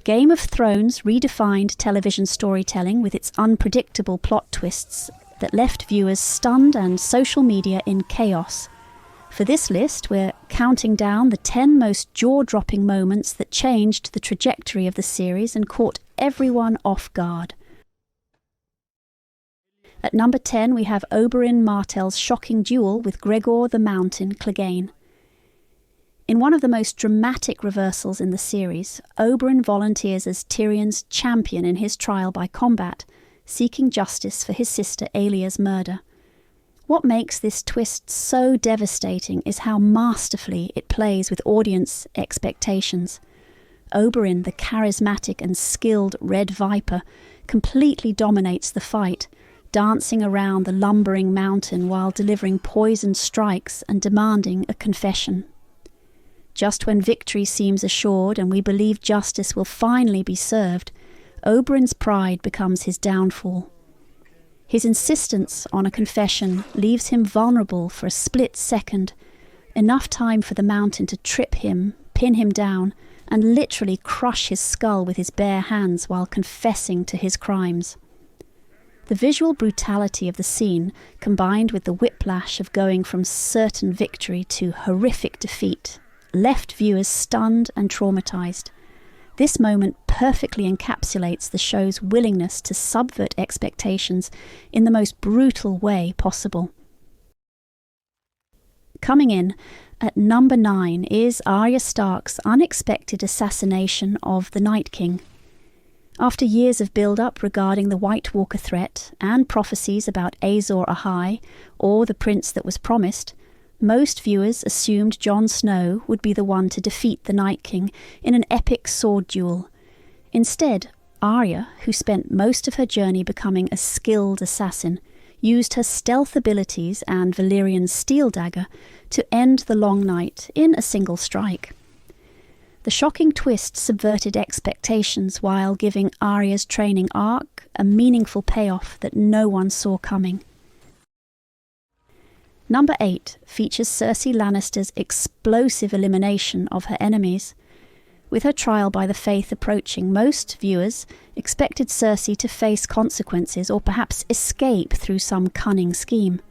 Game of Thrones redefined television storytelling with its unpredictable plot twists that left viewers stunned and social media in chaos. For this list, we're counting down the 10 most jaw-dropping moments that changed the trajectory of the series and caught everyone off guard. At number 10, we have Oberyn Martell's shocking duel with Gregor the Mountain Clegane. In one of the most dramatic reversals in the series, Oberyn volunteers as Tyrion's champion in his trial by combat, seeking justice for his sister Aelia's murder. What makes this twist so devastating is how masterfully it plays with audience expectations. Oberyn, the charismatic and skilled Red Viper, completely dominates the fight, dancing around the lumbering mountain while delivering poisoned strikes and demanding a confession. Just when victory seems assured and we believe justice will finally be served, Oberyn's pride becomes his downfall. His insistence on a confession leaves him vulnerable for a split second, enough time for the mountain to trip him, pin him down, and literally crush his skull with his bare hands while confessing to his crimes. The visual brutality of the scene, combined with the whiplash of going from certain victory to horrific defeat, left viewers stunned and traumatized. This moment perfectly encapsulates the show's willingness to subvert expectations in the most brutal way possible. Coming in at number 9 is Arya Stark's unexpected assassination of the Night King. After years of build-up regarding the White Walker threat and prophecies about Azor Ahai, or the prince that was promised, most viewers assumed Jon Snow would be the one to defeat the Night King in an epic sword duel. Instead, Arya, who spent most of her journey becoming a skilled assassin, used her stealth abilities and Valyrian's steel dagger to end the long night in a single strike. The shocking twist subverted expectations while giving Arya's training arc a meaningful payoff that no one saw coming. Number 8 features Cersei Lannister's explosive elimination of her enemies. With her trial by the Faith approaching, most viewers expected Cersei to face consequences or perhaps escape through some cunning scheme.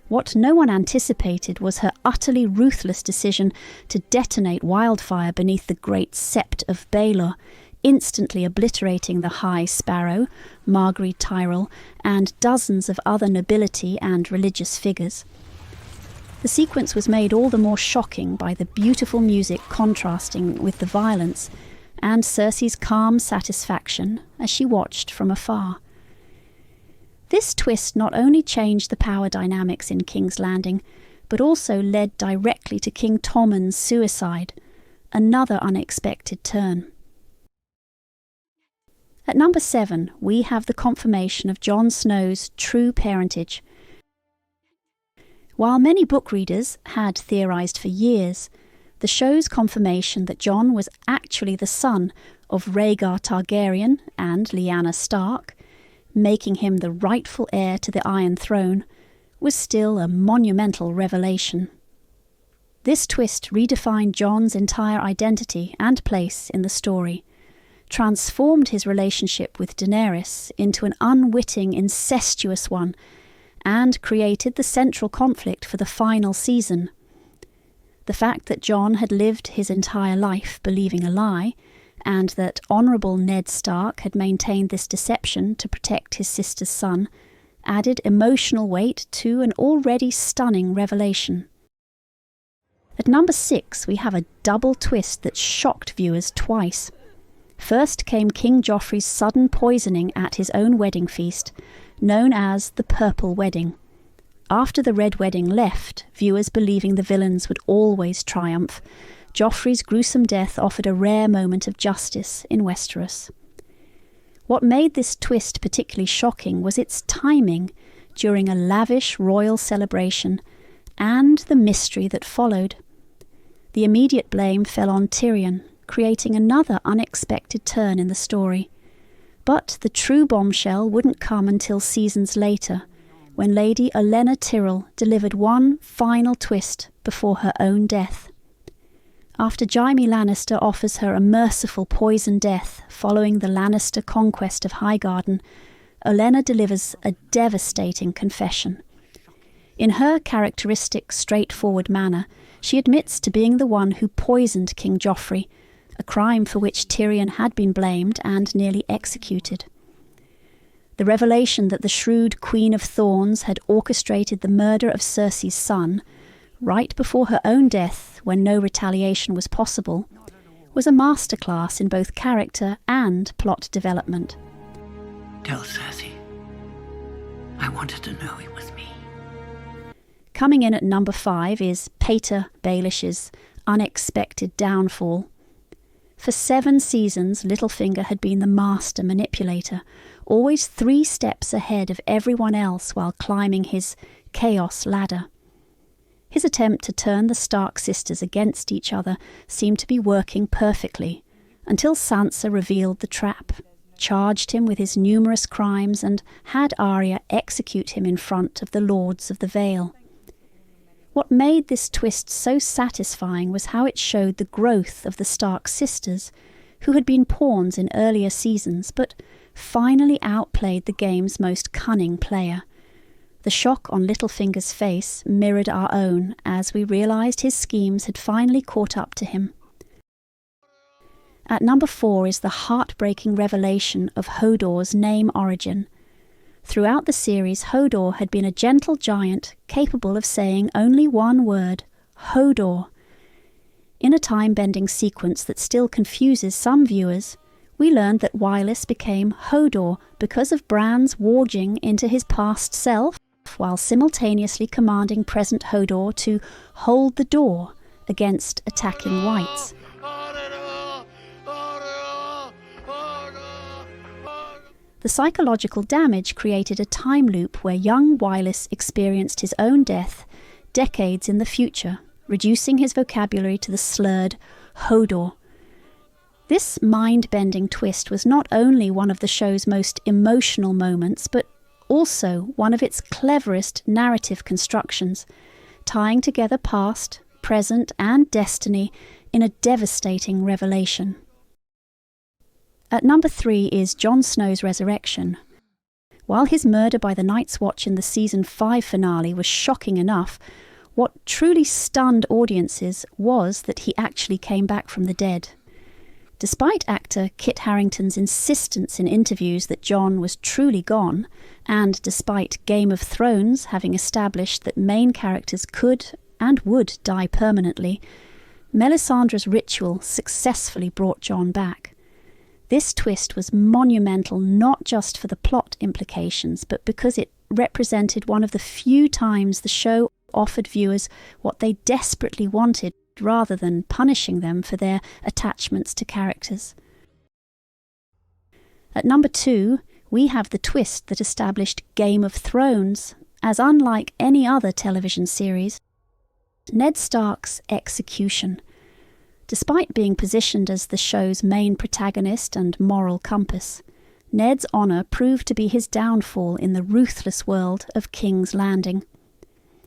What no one anticipated was her utterly ruthless decision to detonate wildfire beneath the great Sept of Baelor, instantly obliterating the High Sparrow, Margaery Tyrell, and dozens of other nobility and religious figures. The sequence was made all the more shocking by the beautiful music contrasting with the violence, and Cersei's calm satisfaction as she watched from afar. This twist not only changed the power dynamics in King's Landing, but also led directly to King Tommen's suicide, another unexpected turn. At number 7, we have the confirmation of Jon Snow's true parentage. While many book readers had theorised for years, the show's confirmation that Jon was actually the son of Rhaegar Targaryen and Lyanna Stark, making him the rightful heir to the Iron Throne, was still a monumental revelation. This twist redefined Jon's entire identity and place in the story, transformed his relationship with Daenerys into an unwitting, incestuous one, and created the central conflict for the final season. The fact that Jon had lived his entire life believing a lie, and that honourable Ned Stark had maintained this deception to protect his sister's son, added emotional weight to an already stunning revelation. At number 6, we have a double twist that shocked viewers twice. First came King Joffrey's sudden poisoning at his own wedding feast, known as the Purple Wedding. After the Red Wedding left, viewers believing the villains would always triumph, Joffrey's gruesome death offered a rare moment of justice in Westeros. What made this twist particularly shocking was its timing during a lavish royal celebration and the mystery that followed. The immediate blame fell on Tyrion, creating another unexpected turn in the story. But the true bombshell wouldn't come until seasons later, when Lady Olenna Tyrell delivered one final twist before her own death. After Jaime Lannister offers her a merciful poison death following the Lannister conquest of Highgarden, Olenna delivers a devastating confession. In her characteristic, straightforward manner, she admits to being the one who poisoned King Joffrey, a crime for which Tyrion had been blamed and nearly executed. The revelation that the shrewd Queen of Thorns had orchestrated the murder of Cersei's son, right before her own death when no retaliation was possible, was a masterclass in both character and plot development. Tell Cersei. I wanted to know it was me. Coming in at number 5 is Pater Baelish's unexpected downfall. For 7 seasons, Littlefinger had been the master manipulator, always 3 steps ahead of everyone else while climbing his chaos ladder. His attempt to turn the Stark sisters against each other seemed to be working perfectly, until Sansa revealed the trap, charged him with his numerous crimes, and had Arya execute him in front of the Lords of the Vale. What made this twist so satisfying was how it showed the growth of the Stark sisters, who had been pawns in earlier seasons, but finally outplayed the game's most cunning player. The shock on Littlefinger's face mirrored our own as we realised his schemes had finally caught up to him. At number 4 is the heartbreaking revelation of Hodor's name origin. Throughout the series, Hodor had been a gentle giant capable of saying only one word, Hodor. In a time-bending sequence that still confuses some viewers, we learned that Wylis became Hodor because of Bran's warging into his past self, while simultaneously commanding present Hodor to hold the door against attacking whites. The psychological damage created a time loop where young Wylis experienced his own death decades in the future, reducing his vocabulary to the slurred Hodor. This mind-bending twist was not only one of the show's most emotional moments, but also one of its cleverest narrative constructions, tying together past, present, and destiny in a devastating revelation. At number 3 is Jon Snow's resurrection. While his murder by the Night's Watch in the Season 5 finale was shocking enough, what truly stunned audiences was that he actually came back from the dead. Despite actor Kit Harington's insistence in interviews that Jon was truly gone, and despite Game of Thrones having established that main characters could and would die permanently, Melisandre's ritual successfully brought Jon back. This twist was monumental not just for the plot implications, but because it represented one of the few times the show offered viewers what they desperately wanted, rather than punishing them for their attachments to characters. At number 2, we have the twist that established Game of Thrones as unlike any other television series, Ned Stark's execution. Despite being positioned as the show's main protagonist and moral compass, Ned's honour proved to be his downfall in the ruthless world of King's Landing.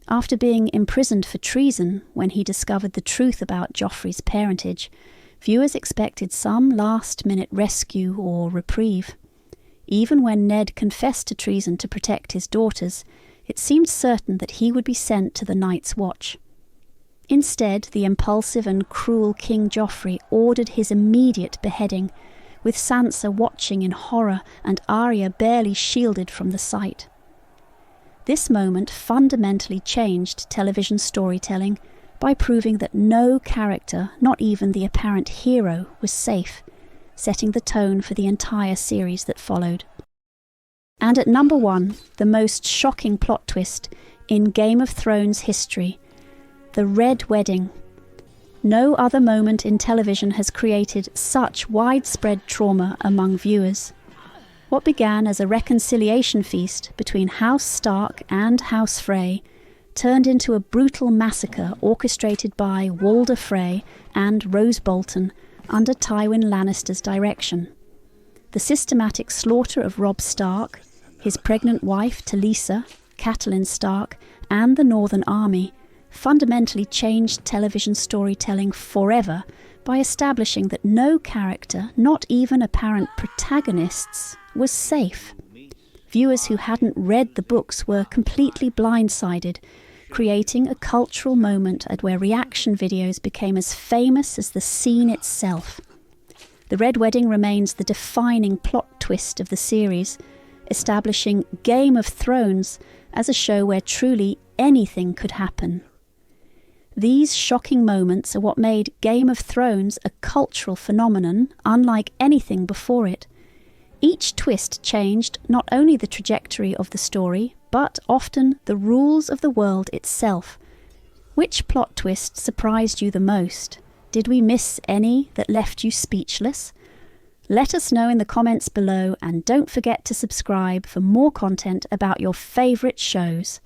After being imprisoned for treason when he discovered the truth about Joffrey's parentage, viewers expected some last-minute rescue or reprieve. Even when Ned confessed to treason to protect his daughters, it seemed certain that he would be sent to the Night's Watch. Instead, the impulsive and cruel King Joffrey ordered his immediate beheading, with Sansa watching in horror and Arya barely shielded from the sight. This moment fundamentally changed television storytelling by proving that no character, not even the apparent hero, was safe, setting the tone for the entire series that followed. And at number 1, the most shocking plot twist in Game of Thrones history, the Red Wedding. No other moment in television has created such widespread trauma among viewers. What began as a reconciliation feast between House Stark and House Frey turned into a brutal massacre orchestrated by Walder Frey and Rose Bolton under Tywin Lannister's direction. The systematic slaughter of Robb Stark, his pregnant wife Talisa, Catelyn Stark, and the Northern Army fundamentally changed television storytelling forever by establishing that no character, not even apparent protagonists, was safe. Viewers who hadn't read the books were completely blindsided, creating a cultural moment at where reaction videos became as famous as the scene itself. The Red Wedding remains the defining plot twist of the series, establishing Game of Thrones as a show where truly anything could happen. These shocking moments are what made Game of Thrones a cultural phenomenon unlike anything before it. Each twist changed not only the trajectory of the story, but often the rules of the world itself. Which plot twist surprised you the most? Did we miss any that left you speechless? Let us know in the comments below, and don't forget to subscribe for more content about your favourite shows.